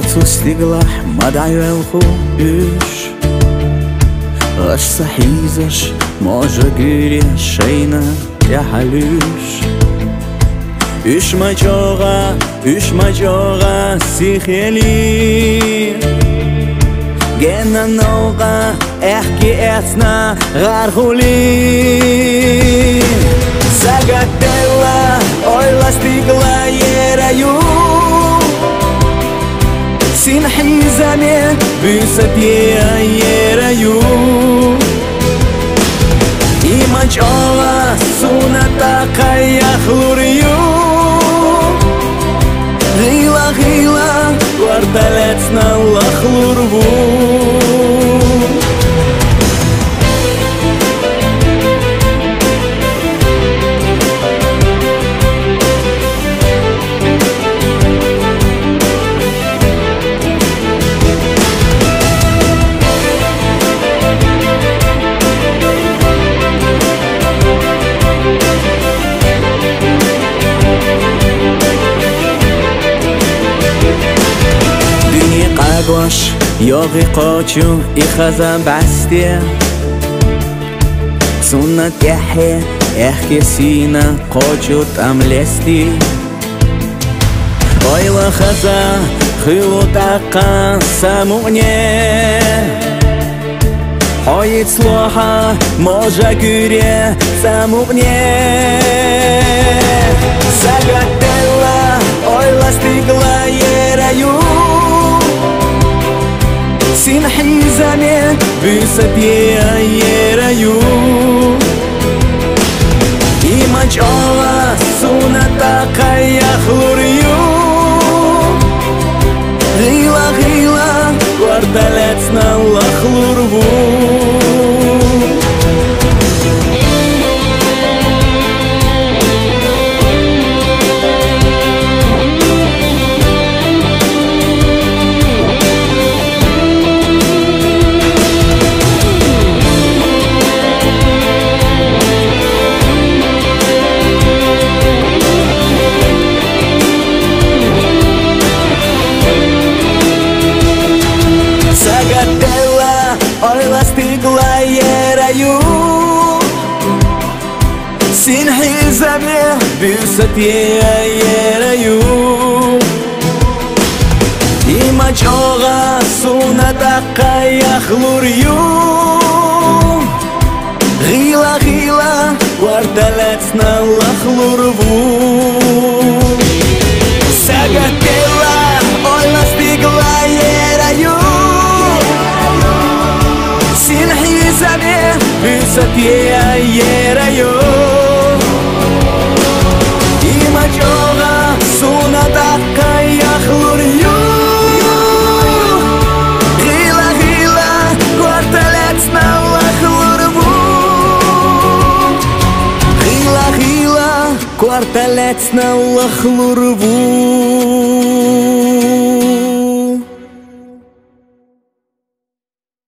Отсустигла мадайвелху үш Аш сахизаш може гири шейна яхалюш Үш мачога сихели Гена нога эхки эцна гархули Загатела ойла стигла ераю Синхи замен бюсапия ераю Имачова суната каяхлурию Гила кварталец на лахлурву Gosh, yogi qochu ikhazam bastia Sunnat yahe ehke sina qochu tamlesti Oyla khaza khilutaqa samu'ne Oyit sloha moja gyre samu'ne Sagatella oyla stigla yerayu Синхи замен бюсапия ераю Имачова суната каяхлурию Гила кварталец на лахлурву Ойла стигла ераю Синхи замен бюсапия ераю Имачога суната каяхлурию Гила кварталец на лахлурву Сагатела ойла стигла ераю Синхи замен бюсапия ераю Имачога суната каяхлурию Гила кварталец на лахлурву Гила кварталец на лахлурву